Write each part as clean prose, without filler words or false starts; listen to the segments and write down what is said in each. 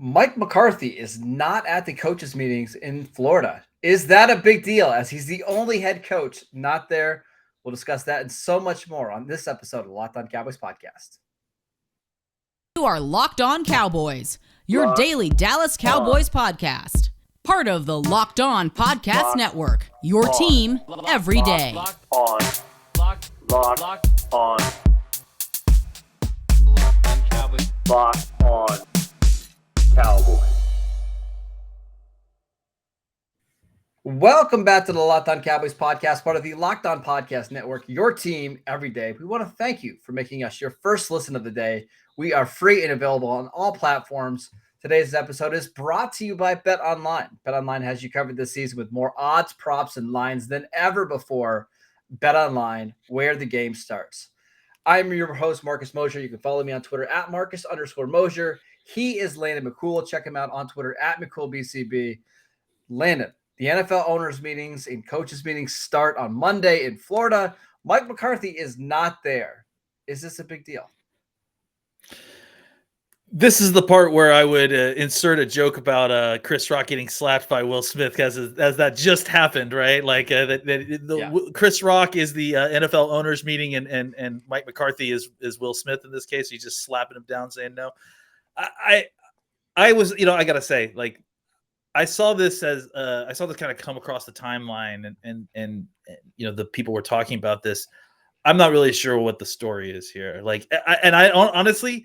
Mike McCarthy is not at the coaches' meetings in Florida. Is that a big deal as he's the only head coach not there? We'll discuss that and so much more on this episode of the Locked On Cowboys podcast. You are Locked On Cowboys, your daily Dallas Cowboys podcast. Part of the Locked On Podcast Network, your team every day. Locked On Cowboys. Locked On Cowboys. Welcome back to the Locked On Cowboys podcast, part of the Locked On Podcast Network, your team every day. We want to thank you for making us your first listen of the day. We are free and available on all platforms. Today's episode is brought to you by BetOnline. BetOnline has you covered this season with more odds, props, and lines than ever before. BetOnline, where the game starts. I'm your host, Marcus Mosher. You can follow me on Twitter at Marcus_Mosher. He is Landon McCool. Check him out on Twitter at McCoolBCB. Landon, the NFL owners meetings and coaches meetings start on Monday in Florida. Mike McCarthy is not there. Is this a big deal? This is the part where I would insert a joke about Chris Rock getting slapped by Will Smith as that just happened, right? Like Chris Rock is the NFL owners meeting, and Mike McCarthy is Will Smith in this case. He's just slapping him down, saying no. I was, I gotta say, like, I saw this kind of come across the timeline, and the people were talking about this. I'm not really sure what the story is here. Like, I honestly,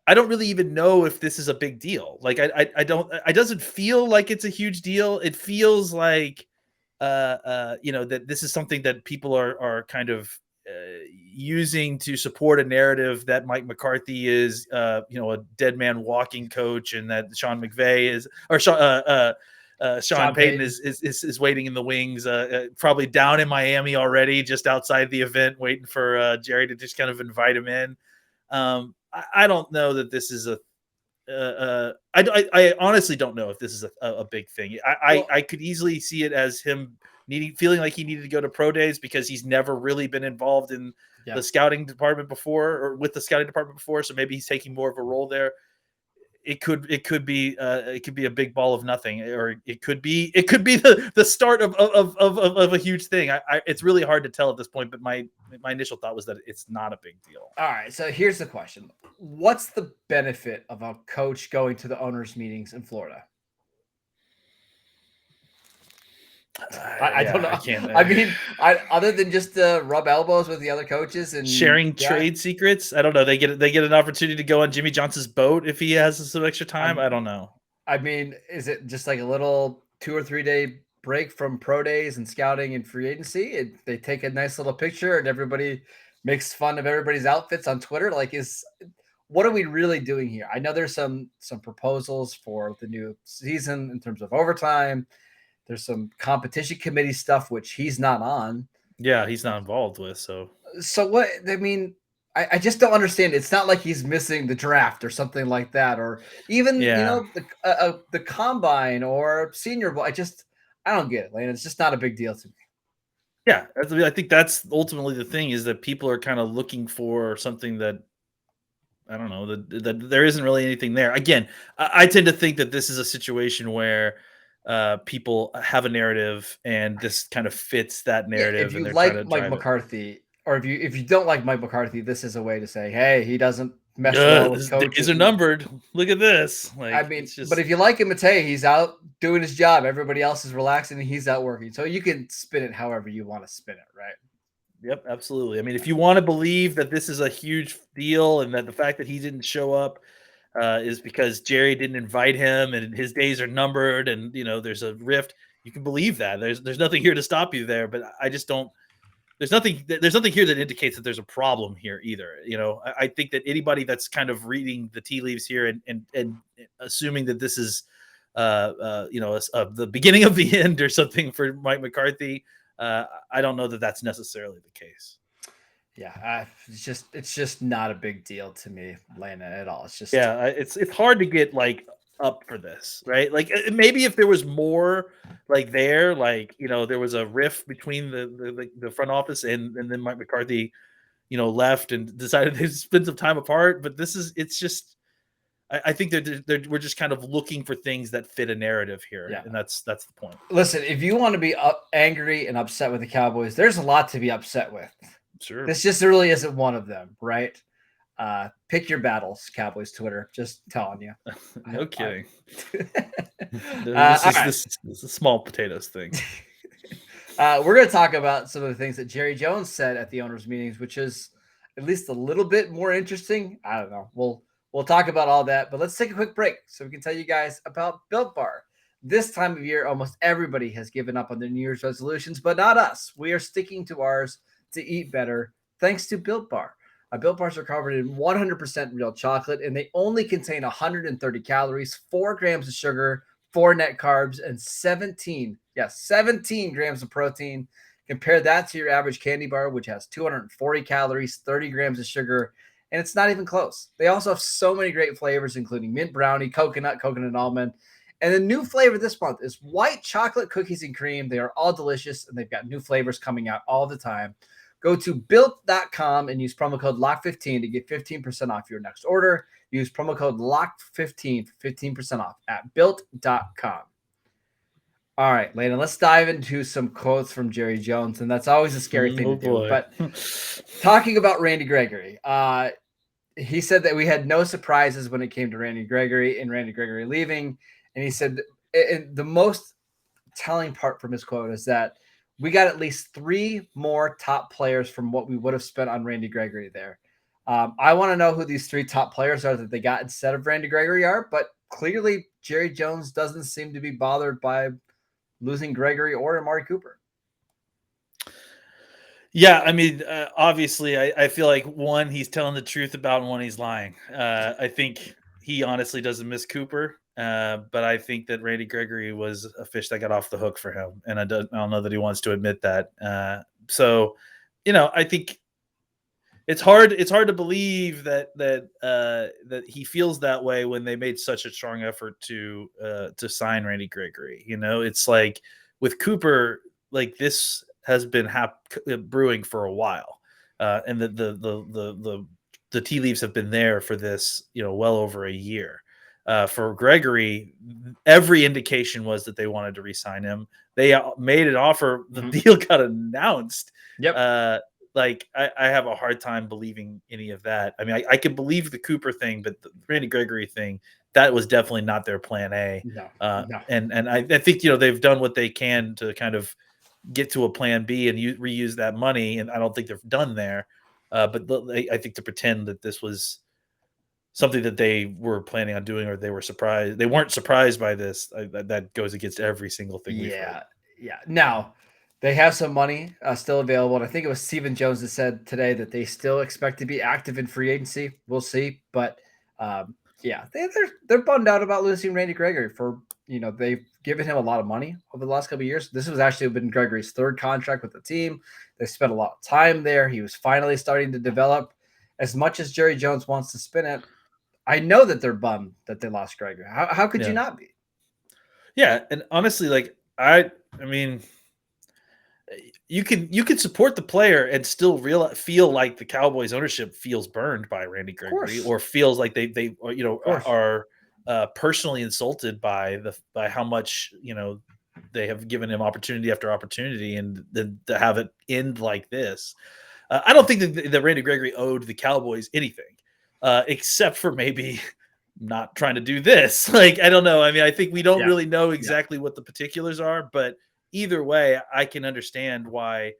I don't really even know if this is a big deal. Like, it doesn't feel like it's a huge deal. It feels like, that this is something that people are kind of using to support a narrative that Mike McCarthy is, a dead man walking coach, and that Sean Payton is waiting in the wings, probably down in Miami already, just outside the event, waiting for Jerry to just kind of invite him in. I don't know that this is I honestly don't know if this is a big thing. I could easily see it as him feeling like he needed to go to pro days because he's never really been involved in the scouting department before, or with the scouting department before. So maybe he's taking more of a role there. It could be a big ball of nothing, or it could be the start of a huge thing. It's really hard to tell at this point, but my initial thought was that it's not a big deal. All right, so here's the question: what's the benefit of a coach going to the owners' meetings in Florida? I don't know. I mean, other than just rub elbows with the other coaches and sharing trade secrets. I don't know. They get an opportunity to go on Jimmy Johnson's boat if he has some extra time. I don't know. I mean, is it just like a little 2 or 3 day break from pro days and scouting and free agency? They take a nice little picture and everybody makes fun of everybody's outfits on Twitter. Like, what are we really doing here? I know there's some proposals for the new season in terms of overtime. There's some competition committee stuff, which he's not on. Yeah, he's not involved with. So what? I mean, I just don't understand. It's not like he's missing the draft or something like that, or even the combine or Senior Bowl. I don't get it, Lane. It's just not a big deal to me. Yeah, I think that's ultimately the thing, is that people are kind of looking for something that, I don't know, that there isn't really anything there. Again, I tend to think that this is a situation where people have a narrative, and this kind of fits that narrative. If you like Mike McCarthy, or if you don't like Mike McCarthy, this is a way to say, hey, he doesn't mess well with coaches. Days are numbered. Look at this. Like, I mean, but if you like him, it's, hey, he's out doing his job. Everybody else is relaxing, and he's out working. So you can spin it however you want to spin it, right? Yep, absolutely. I mean, if you want to believe that this is a huge deal, and that the fact that he didn't show up is because Jerry didn't invite him and his days are numbered, and there's a rift, you can believe that. There's nothing here to stop you there, but I just don't. There's nothing here that indicates that there's a problem here either. I think that anybody that's kind of reading the tea leaves here and assuming that this is the beginning of the end or something for Mike McCarthy, I don't know that that's necessarily the case. Yeah, it's just not a big deal to me, Landon, at all. It's just it's hard to get like up for this, right? Like, maybe if there was more like there was a rift between the front office and then Mike McCarthy, left and decided to spend some time apart. But it's just I think we're just kind of looking for things that fit a narrative here, and that's the point. Listen, if you want to be angry and upset with the Cowboys, there's a lot to be upset with. Sure, this just really isn't one of them, right? Pick your battles, Cowboys Twitter. Just telling you. No kidding. This is a small potatoes thing. We're going to talk about some of the things that Jerry Jones said at the owners' meetings, which is at least a little bit more interesting. I don't know. We'll talk about all that, but let's take a quick break so we can tell you guys about Built Bar. This time of year, almost everybody has given up on their New Year's resolutions, but not us. We are sticking to ours to eat better thanks to Built Bar. Built Bars are covered in 100% real chocolate, and they only contain 130 calories, 4 grams of sugar, 4 net carbs, and 17 grams of protein. Compare that to your average candy bar, which has 240 calories, 30 grams of sugar, and it's not even close. They also have so many great flavors, including mint brownie, coconut almond. And the new flavor this month is white chocolate cookies and cream. They are all delicious, and they've got new flavors coming out all the time. Go to built.com and use promo code LOCK15 to get 15% off your next order. Use promo code LOCK15 for 15% off at built.com. All right, Landon, let's dive into some quotes from Jerry Jones, and that's always a scary thing to do. But talking about Randy Gregory, he said that we had no surprises when it came to Randy Gregory and Randy Gregory leaving. And he said the most telling part from his quote is that we got at least 3 more top players from what we would have spent on Randy Gregory there. I want to know who these 3 top players are that they got instead of Randy Gregory are, but clearly Jerry Jones doesn't seem to be bothered by losing Gregory or Amari Cooper. Yeah, I mean, obviously, I feel like one, he's telling the truth about, and one, he's lying. I think he honestly doesn't miss Cooper, but I think that Randy Gregory was a fish that got off the hook for him, and I don't know that he wants to admit that. So, I think it's hard to believe that he feels that way when they made such a strong effort to sign Randy Gregory. It's like with Cooper, like this has been brewing for a while, and the tea leaves have been there for this, well over a year. For Gregory, every indication was that they wanted to re-sign him. They made an offer. The deal got announced. Yep. I have a hard time believing any of that. I mean, I can believe the Cooper thing, but the Randy Gregory thing, that was definitely not their plan A. No. And I think, they've done what they can to kind of get to a plan B and reuse that money. And I don't think they're done there. But I think to pretend that this was something that they were planning on doing, or they weren't surprised by this, that goes against every single thing we've heard. Yeah. Now, they have some money still available, and I think it was Stephen Jones that said today that they still expect to be active in free agency. We'll see, but they're bummed out about losing Randy Gregory. They've given him a lot of money over the last couple of years. This was actually been Gregory's 3rd contract with the team. They spent a lot of time there. He was finally starting to develop. As much as Jerry Jones wants to spin it, I know that they're bummed that they lost Gregory. How could you not be? Yeah, and honestly, I mean, you can support the player and still feel like the Cowboys ownership feels burned by Randy Gregory, or feels like they are personally insulted by how much they have given him opportunity after opportunity, and then to have it end like this. I don't think that Randy Gregory owed the Cowboys anything, except for maybe not trying to do this. I don't know. I mean, I think we don't really know exactly what the particulars are, but either way, I can understand why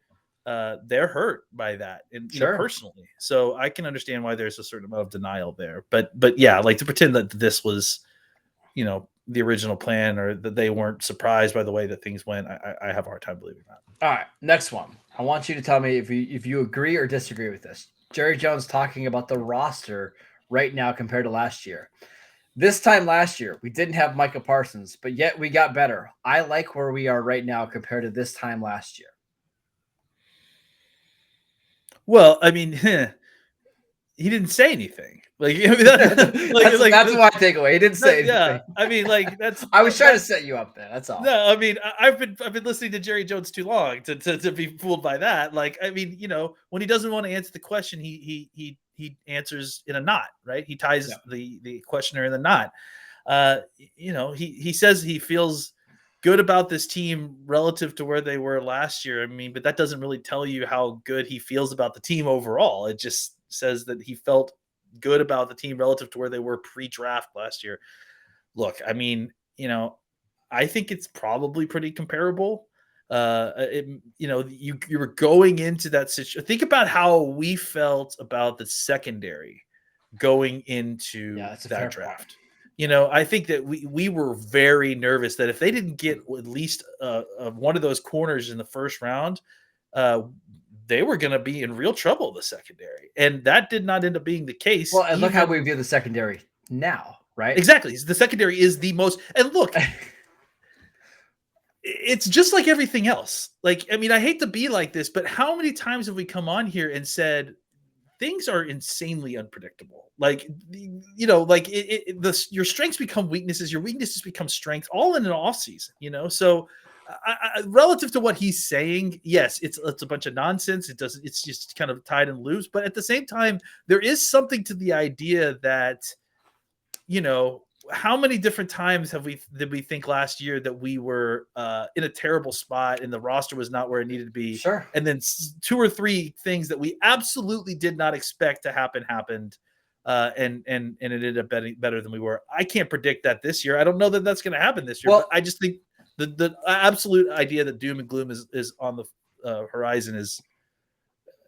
they're hurt by that, and personally. So I can understand why there's a certain amount of denial there. But yeah, to pretend that this was, the original plan, or that they weren't surprised by the way that things went, I have a hard time believing that. All right, next one. I want you to tell me if you agree or disagree with this. Jerry Jones talking about the roster right now compared to last year. This time last year, we didn't have Micah Parsons, but yet we got better. I like where we are right now compared to this time last year. Well, I mean, he didn't say anything. That's my takeaway. He didn't say anything. Yeah, I mean, that's. I was trying to set you up there. That's all. No, I mean, I've been listening to Jerry Jones too long to be fooled by that. I mean, when he doesn't want to answer the question, he answers in a knot, right? He ties the questioner in the knot. He says he feels good about this team relative to where they were last year. I mean, but that doesn't really tell you how good he feels about the team overall. It just says that he felt good about the team relative to where they were pre-draft last year. Look, I mean, I think it's probably pretty comparable. You were going into that situation. Think about how we felt about the secondary going into that draft. I think that we were very nervous that if they didn't get at least one of those corners in the first round, they were going to be in real trouble, the secondary. And that did not end up being the case. Well, and look how we view the secondary now, right? Exactly. The secondary is the most – and look – it's just like everything else. Like, I mean, I hate to be like this, but how many times have we come on here and said things are insanely unpredictable? Like, your strengths become weaknesses, your weaknesses become strengths, all in an off season. So relative to what he's saying, yes, it's a bunch of nonsense. It's just kind of tied and loose. But at the same time, there is something to the idea that, how many different times did we think last year that we were in a terrible spot and the roster was not where it needed to be? Sure. And then 2 or 3 things that we absolutely did not expect to happened, and it ended up better than we were. I can't predict that this year. I don't know that that's going to happen this year. Well, but I just think the absolute idea that doom and gloom is on the horizon is.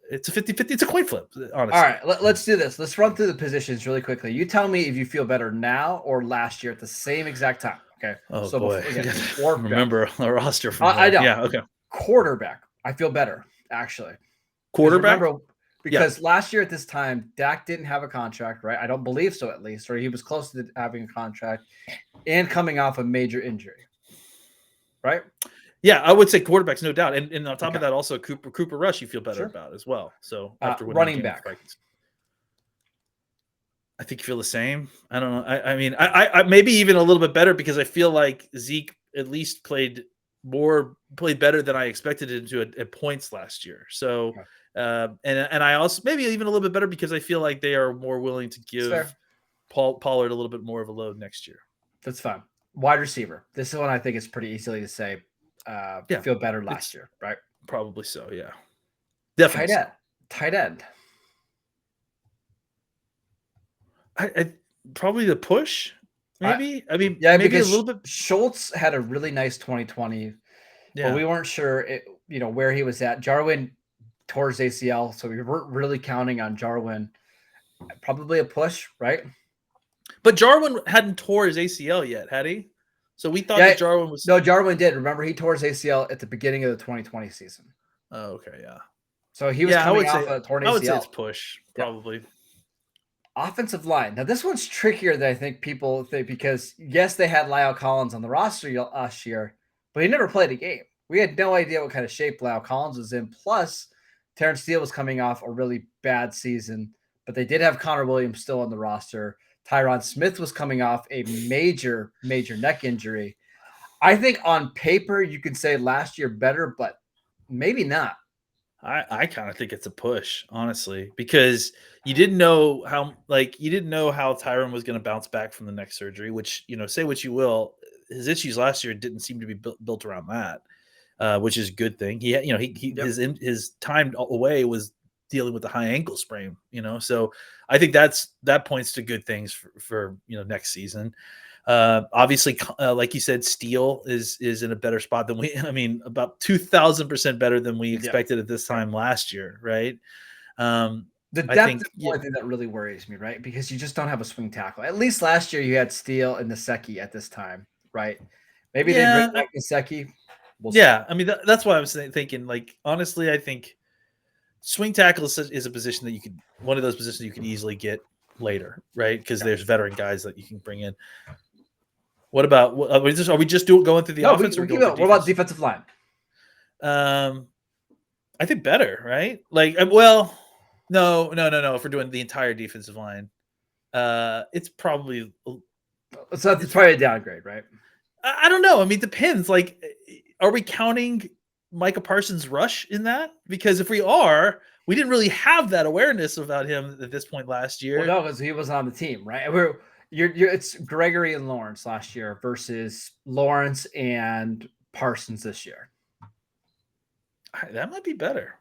It's a 50-50. It's a coin flip, honestly. All right, let's do this. Let's run through the positions really quickly. You tell me if you feel better now or last year at the same exact time. Okay. Oh, so boy. Remember the roster from I know. Yeah, okay. Quarterback. I feel better, actually. Quarterback? Because last year at this time, Dak didn't have a contract, right? I don't believe so, at least. Or he was close to having a contract and coming off a major injury. Right? Yeah, I would say quarterbacks, no doubt. And on top of that, also Cooper Rush you feel better about as well. So after running back. I think you feel the same. I don't know. I mean, I maybe even a little bit better because I feel like Zeke at least played better than I expected him to at points last year. So and I also maybe even a little bit better because I feel like they are more willing to give Pollard a little bit more of a load next year. That's fine. Wide receiver. This is one I think is pretty easily to say. Feel better last year, right? Probably so, yeah. Definitely. Tight end. I probably the push, maybe. Maybe because a little bit. Schultz had a really nice 2020, but we weren't sure, where he was at. Jarwin tore his ACL, so we weren't really counting on Jarwin. Probably a push, right? But Jarwin hadn't tore his ACL yet, had he? So we thought that Jarwin was. No, Jarwin did. Remember, he tore his ACL at the beginning of the 2020 season. Oh, okay, yeah. So he was coming off a torn ACL. I would say it's push, probably. Offensive line. Now, this one's trickier than I think people think because, yes, they had Lyle Collins on the roster last year, but he never played a game. We had no idea what kind of shape Lyle Collins was in. Plus, Terrence Steele was coming off a really bad season, but they did have Connor Williams still on the roster. Tyron Smith was coming off a major neck injury. I think on paper you can say last year better, but maybe not. I kind of think it's a push, honestly, because you didn't know how Tyron was going to bounce back from the neck surgery, which, say what you will, his issues last year didn't seem to be built around that, which is a good thing. His time away was dealing with the high ankle sprain, so I think that points to good things for next season. Obviously, like you said, Steele is in a better spot than about 2,000% better than we expected at this time last year, right? The depth is one thing that really worries me, right? Because you just don't have a swing tackle. At least last year you had Steele and Nasecki at this time, right? Maybe they bring back Nasecki. That's why I was thinking. Like, honestly, I think swing tackle is a position that one of those positions you can easily get later, right? Because there's veteran guys that you can bring in. What about? Are we just going through the offense? What about defensive line? I think better, right? Like, no. If we're doing the entire defensive line, it's probably. So it's probably a downgrade, right? I don't know. I mean, it depends. Like, are we counting Micah Parsons' rush in that? Because if we are, we didn't really have that awareness about him at this point last year. Well, no, because he wasn't on the team, right? It's Gregory and Lawrence last year versus Lawrence and Parsons this year. That might be better,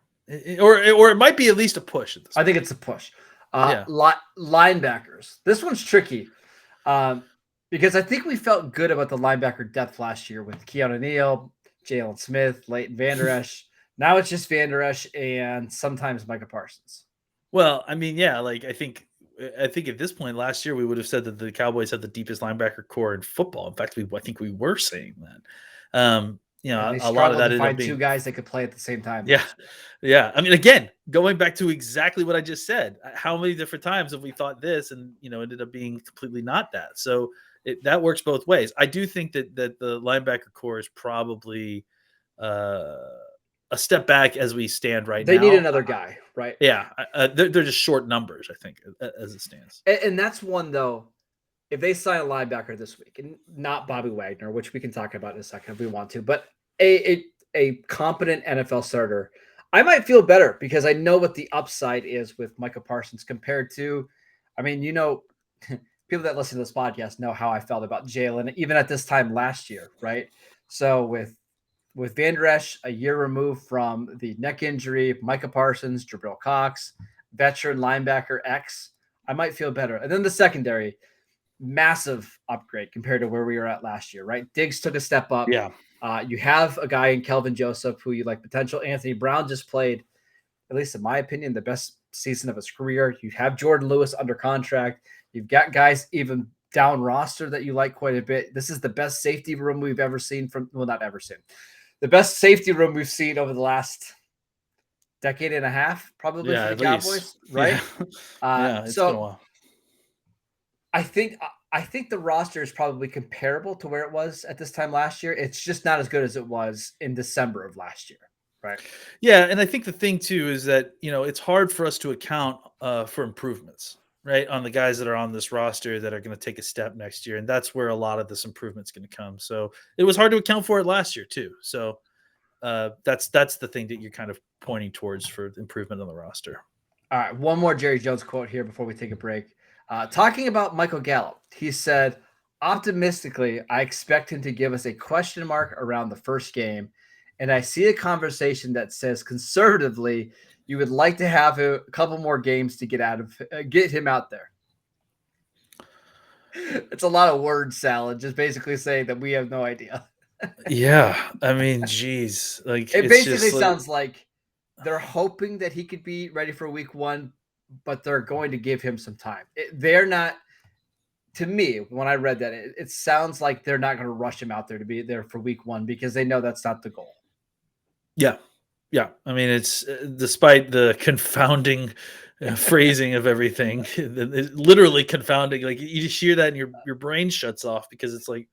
or it might be at least a push. At this I think it's a push. Linebackers. This one's tricky because I think we felt good about the linebacker depth last year with Keanu Neal, Jalen Smith, Leighton Vander Esch. Now it's just Vander Esch and sometimes Micah Parsons. Well, I mean, yeah, like I think at this point last year we would have said that the Cowboys had the deepest linebacker core in football. In fact, I think we were saying that. A lot of that to find two guys that could play at the same time. Yeah. I mean, again, going back to exactly what I just said, how many different times have we thought this and ended up being completely not that? So that works both ways. I do think that the linebacker core is probably a step back as we stand right now. They need another guy, right? Yeah, they're just short numbers, I think, as it stands. And that's one, though, if they sign a linebacker this week, and not Bobby Wagner, which we can talk about in a second if we want to, but a competent NFL starter, I might feel better because I know what the upside is with Micah Parsons compared to, people that listen to this podcast know how I felt about Jalen, even at this time last year, right? So with Vander Esch, a year removed from the neck injury, Micah Parsons, Jabril Cox, veteran linebacker X, I might feel better. And then the secondary, massive upgrade compared to where we were at last year, right? Diggs took a step up. Yeah. You have a guy in Kelvin Joseph who you like potential. Anthony Brown just played, at least in my opinion, the best season of his career. You have Jordan Lewis under contract. You've got guys even down roster that you like quite a bit. This is the best safety room we've ever seen not ever seen. The best safety room we've seen over the last decade and a half, probably for the Cowboys, right? It's been a while. I think the roster is probably comparable to where it was at this time last year. It's just not as good as it was in December of last year, right? Yeah, and I think the thing too is that it's hard for us to account for improvements, right, on the guys that are on this roster that are going to take a step next year, and that's where a lot of this improvement's going to come. So it was hard to account for it last year too. So that's the thing that you're kind of pointing towards for improvement on the roster. All right, one more Jerry Jones quote here before we take a break. Talking about Michael Gallup, he said, optimistically, I expect him to give us a question mark around the first game. And I see a conversation that says conservatively, you would like to have a couple more games to get him out there. It's a lot of word salad, just basically saying that we have no idea. Yeah. I mean, geez. Like it basically sounds like they're hoping that he could be ready for week one, but they're going to give him some time. They're not, to me, when I read that, it sounds like they're not going to rush him out there to be there for week one because they know that's not the goal. Yeah. Yeah. I mean, it's despite the confounding phrasing of everything, it's literally confounding. Like you just hear that and your brain shuts off because it's like,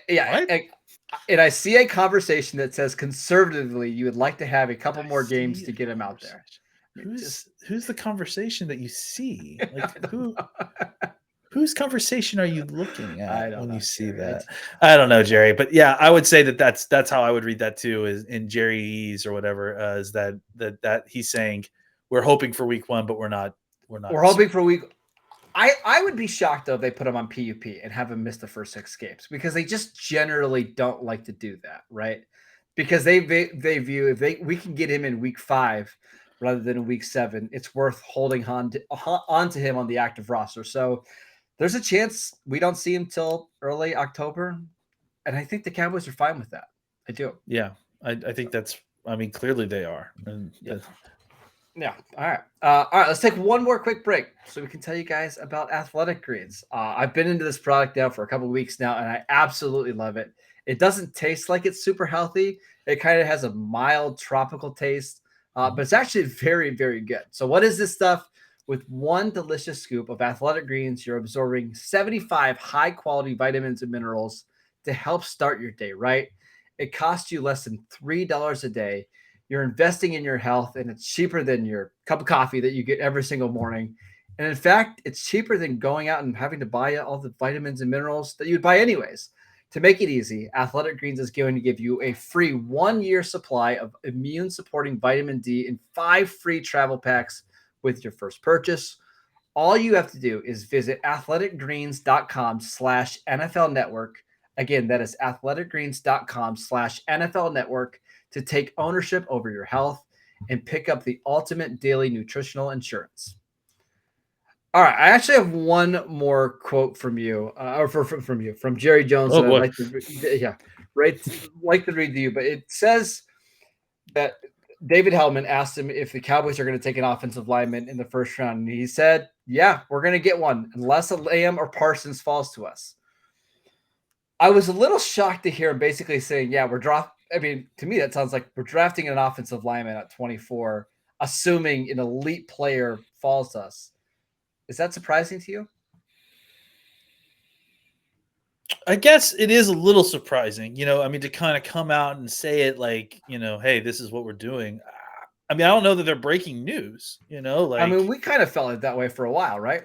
yeah. And I see a conversation that says conservatively, you would like to have a couple more games to get him out there. Who's the conversation that you see? Like whose conversation are you looking at when you see that? I don't know, Jerry, but yeah, I would say that's how I would read that too. Is in Jerry's or whatever is that he's saying we're hoping for week one, but we're not. We're hoping for week. I would be shocked though if they put him on PUP and have him miss the first 6 games because they just generally don't like to do that, right? Because they view if we can get him in week 5. Rather than in week 7, it's worth holding on to him on the active roster. So there's a chance we don't see him till early October. And I think the Cowboys are fine with that. I do. Yeah. I think clearly they are. And yeah. All right. All right. Let's take one more quick break so we can tell you guys about Athletic Greens. I've been into this product now for a couple of weeks now, and I absolutely love it. It doesn't taste like it's super healthy. It kind of has a mild tropical taste. But it's actually very, very good. So what is this stuff? With one delicious scoop of Athletic Greens, you're absorbing 75 high-quality vitamins and minerals to help start your day, right? It costs you less than $3 a day. You're investing in your health, and it's cheaper than your cup of coffee that you get every single morning. And in fact, it's cheaper than going out and having to buy all the vitamins and minerals that you'd buy anyways. To make it easy, Athletic Greens is going to give you a free 1-year supply of immune-supporting vitamin D and 5 free travel packs with your first purchase. All you have to do is visit athleticgreens.com/NFL Network. Again, that is athleticgreens.com/NFL Network to take ownership over your health and pick up the ultimate daily nutritional insurance. All right, I actually have one more quote from you, from Jerry Jones. Oh That I'd boy. like to, like to read to you, but it says that David Hellman asked him if the Cowboys are going to take an offensive lineman in the first round, and he said, "Yeah, we're going to get one unless a Lamb or Parsons falls to us." I was a little shocked to hear him basically saying, "Yeah, we're draft." I mean, to me, that sounds like we're drafting an offensive lineman at 24, assuming an elite player falls to us. Is that surprising to you? I guess it is a little surprising, I mean, to kind of come out and say it like, hey, this is what we're doing. I mean, I don't know that they're breaking news, I mean, we kind of felt it that way for a while, right?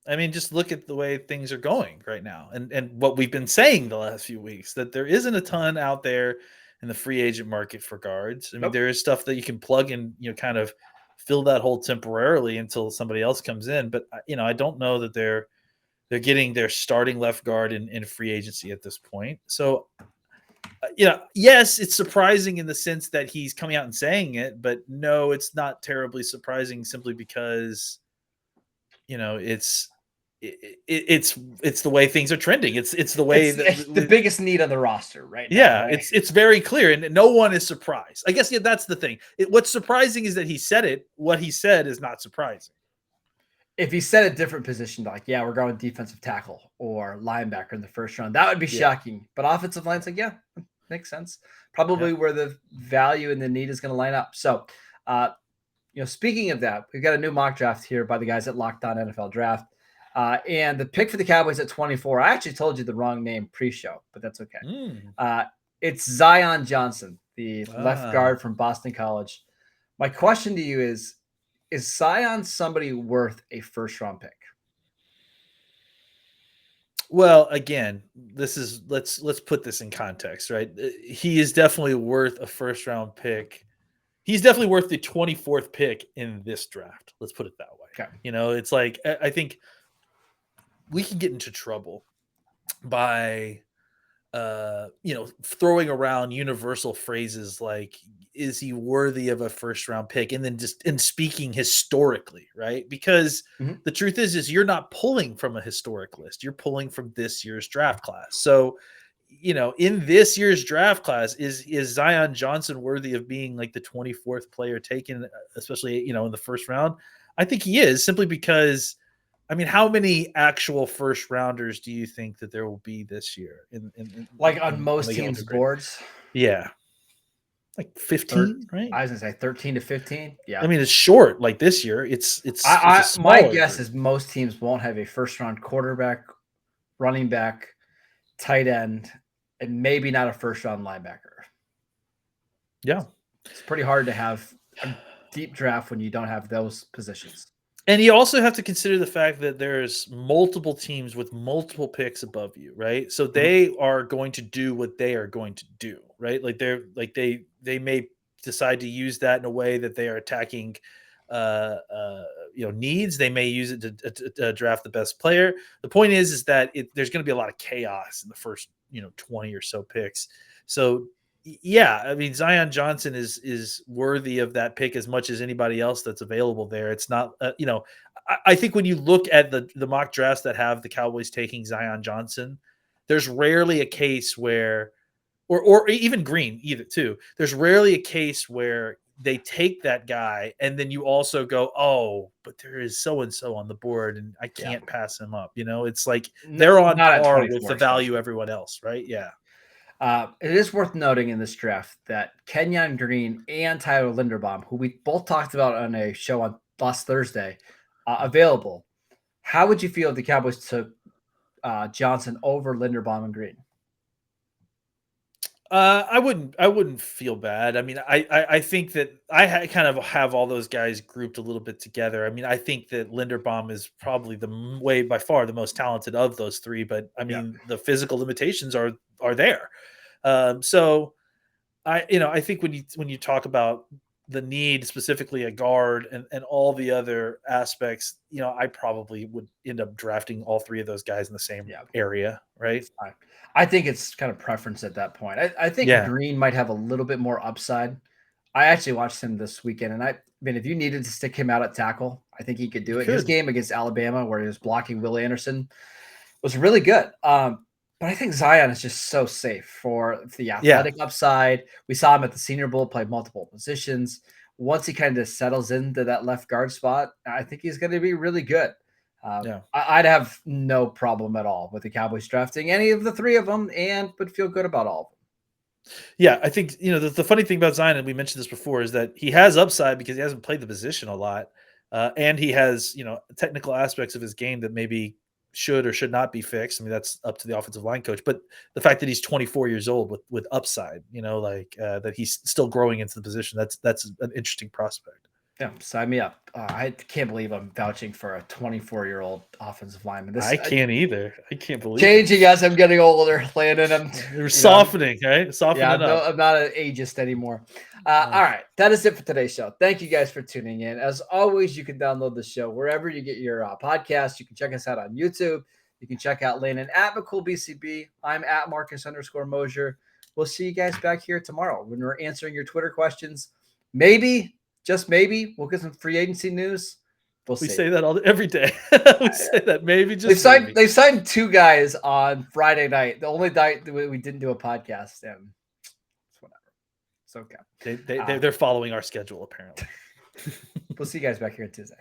I mean, just look at the way things are going right now and what we've been saying the last few weeks, that there isn't a ton out there in the free agent market for guards. I mean, Nope. there is stuff that you can plug in, kind of fill that hole temporarily until somebody else comes in. But, I don't know that they're getting their starting left guard in free agency at this point. So, yes, it's surprising in the sense that he's coming out and saying it, but no, it's not terribly surprising simply because, it's the way things are trending. It's the way it's the biggest need on the roster right now. Yeah, right? It's very clear, and no one is surprised. I guess that's the thing. What's surprising is that he said it. What he said is not surprising. If he said a different position, like, yeah, we're going defensive tackle or linebacker in the first round, that would be shocking. But offensive line's like, yeah, makes sense. Probably where the value and the need is going to line up. So, speaking of that, we've got a new mock draft here by the guys at Locked On NFL Draft. And the pick for the Cowboys at 24, I actually told you the wrong name pre-show, but that's okay. It's Zion Johnson, the left guard from Boston College. My question to you is Zion somebody worth a first-round pick? Well, again, let's put this in context, right? He is definitely worth a first-round pick. He's definitely worth the 24th pick in this draft. Let's put it that way. Okay. It's like, I think we can get into trouble by throwing around universal phrases like, is he worthy of a first round pick? And then just in speaking historically, right? Because the truth is you're not pulling from a historic list. You're pulling from this year's draft class. So, in this year's draft class, is Zion Johnson worthy of being like the 24th player taken, especially, in the first round? I think he is, simply because, I mean, how many actual first rounders do you think that there will be this year? On most teams' boards? Yeah. Like 15, right? I was going to say 13 to 15. Yeah. I mean, it's short. Like this year, it's my guess is most teams won't have a first round quarterback, running back, tight end, and maybe not a first round linebacker. Yeah. It's pretty hard to have a deep draft when you don't have those positions. And you also have to consider the fact that there's multiple teams with multiple picks above you, right? So they are going to do what they are going to do, right? Like they may decide to use that in a way that they are attacking needs. They may use it to draft the best player. The point is that there's going to be a lot of chaos in the first 20 or so picks. So yeah, I mean, Zion Johnson is worthy of that pick as much as anybody else that's available there. It's not, I think when you look at the mock drafts that have the Cowboys taking Zion Johnson, there's rarely a case where, or even Green either too. There's rarely a case where they take that guy and then you also go, oh, but there is so-and-so on the board and I can't pass him up. It's like they're on par with the value everyone else, right? Yeah. It is worth noting in this draft that Kenyon Green and Tyler Linderbaum, who we both talked about on a show on last Thursday, available. How would you feel if the Cowboys took Johnson over Linderbaum and Green? I wouldn't feel bad. I mean, I think that kind of have all those guys grouped a little bit together. I mean, I think that Linderbaum is probably way by far the most talented of those three, but I mean, the physical limitations are there. So I think when you talk about the need, specifically a guard and all the other aspects, I probably would end up drafting all three of those guys in the same area, right? I think it's kind of preference at that point. I think Green might have a little bit more upside. I actually watched him this weekend, and I mean, if you needed to stick him out at tackle, I think he could do it. His game against Alabama, where he was blocking Will Anderson, was really good. But I think Zion is just so safe for the athletic upside. We saw him at the Senior Bowl play multiple positions. Once he kind of settles into that left guard spot, I think he's going to be really good. I'd have no problem at all with the Cowboys drafting any of the three of them and would feel good about all of them. Yeah, I think, the funny thing about Zion, and we mentioned this before, is that he has upside because he hasn't played the position a lot. And he has, technical aspects of his game that maybe should or should not be fixed. I mean, that's up to the offensive line coach. But the fact that he's 24 years old with upside, that he's still growing into the position, that's an interesting prospect. Yeah, sign me up. I can't believe I'm vouching for a 24-year-old offensive lineman. I can't either. I can't believe changing as I'm getting older, Landon. You're softening, right? Softening up. I'm not an ageist anymore. All right, that is it for today's show. Thank you guys for tuning in. As always, you can download the show wherever you get your podcasts. You can check us out on YouTube. You can check out Landon at McCool I'm at Marcus_Mosher. We'll see you guys back here tomorrow when we're answering your Twitter questions. Maybe. Just maybe we'll get some free agency news. We say that every day. We say that maybe. They signed two guys on Friday night. The only night that we didn't do a podcast, and it's whatever. It's okay. They're following our schedule apparently. We'll see you guys back here on Tuesday.